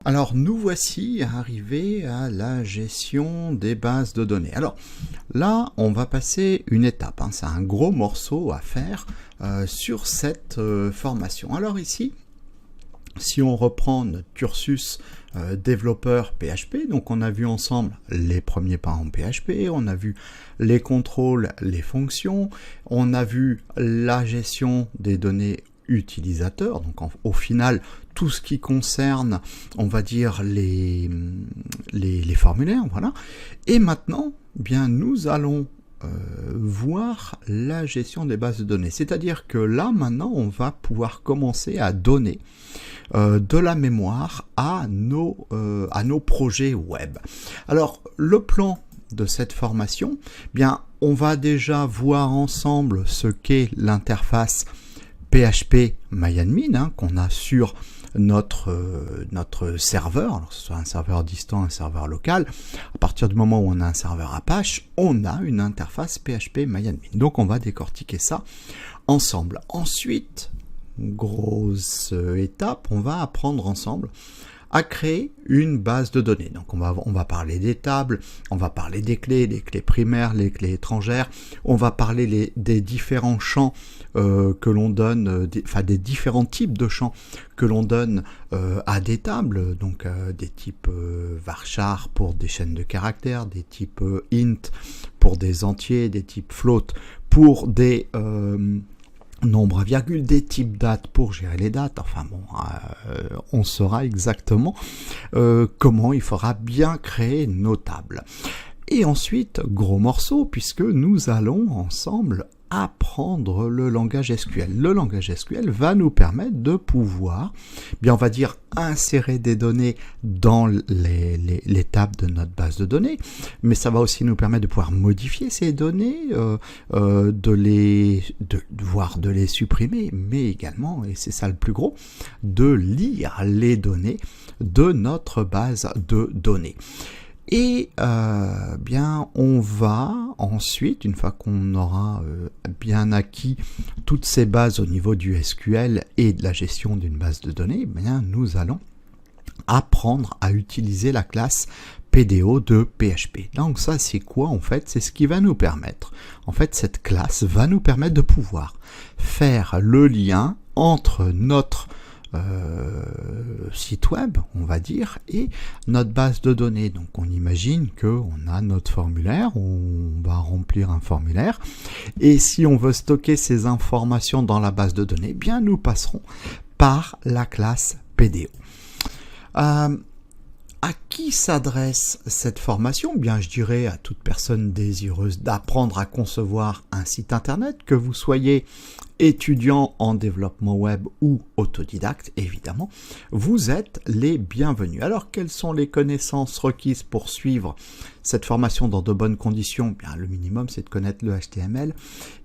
Alors nous voici arrivés à la gestion des bases de données. Alors là, on va passer une étape, c'est un gros morceau à faire sur cette formation. Alors ici, si on reprend notre cursus développeur PHP, donc on a vu ensemble les premiers pas en PHP, on a vu les contrôles, les fonctions, on a vu la gestion des données utilisateurs, donc au final tout ce qui concerne, on va dire, les formulaires, voilà. Et maintenant, bien nous allons voir la gestion des bases de données. C'est-à-dire que là, maintenant, on va pouvoir commencer à donner de la mémoire à nos projets web. Alors, le plan de cette formation, bien, on va déjà voir ensemble ce qu'est l'interface PHP MyAdmin qu'on a sur notre serveur, alors que ce soit un serveur distant, un serveur local. À partir du moment où on a un serveur Apache, on a une interface PHP MyAdmin. Donc on va décortiquer ça ensemble. Ensuite, grosse étape, on va apprendre ensemble à créer une base de données. Donc on va parler des tables, on va parler des clés primaires, les clés étrangères, on va parler des différents champs que l'on donne, des différents types de champs que l'on donne à des tables, donc des types varchar pour des chaînes de caractères, des types int pour des entiers, des types float pour des nombre à virgule, des types dates pour gérer les dates. Enfin bon, on saura exactement comment il faudra bien créer nos tables. Et ensuite, gros morceau, puisque nous allons ensemble apprendre le langage SQL. Le langage SQL va nous permettre de pouvoir, bien on va dire, insérer des données dans les tables de notre base de données, mais ça va aussi nous permettre de pouvoir modifier ces données, voire de les supprimer, mais également, et c'est ça le plus gros, de lire les données de notre base de données. Et bien on va ensuite, une fois qu'on aura bien acquis toutes ces bases au niveau du SQL et de la gestion d'une base de données, bien nous allons apprendre à utiliser la classe PDO de PHP. Donc ça c'est quoi en fait? C'est ce qui va nous permettre, en fait cette classe va nous permettre de pouvoir faire le lien entre notre site web, on va dire, et notre base de données. Donc on imagine qu'on a notre formulaire, on va remplir un formulaire, et si on veut stocker ces informations dans la base de données, bien nous passerons par la classe PDO. À qui s'adresse cette formation? Bien, je dirais à toute personne désireuse d'apprendre à concevoir un site internet, que vous soyez étudiant en développement web ou autodidacte, évidemment, vous êtes les bienvenus. Alors, quelles sont les connaissances requises pour suivre cette formation dans de bonnes conditions? Bien, le minimum, c'est de connaître le HTML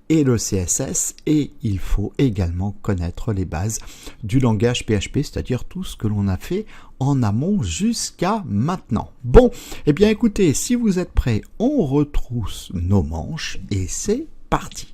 et le CSS, et il faut également connaître les bases du langage PHP, c'est-à-dire tout ce que l'on a fait en amont jusqu'à maintenant. Bon, eh bien écoutez, si vous êtes prêts, on retrousse nos manches et c'est parti.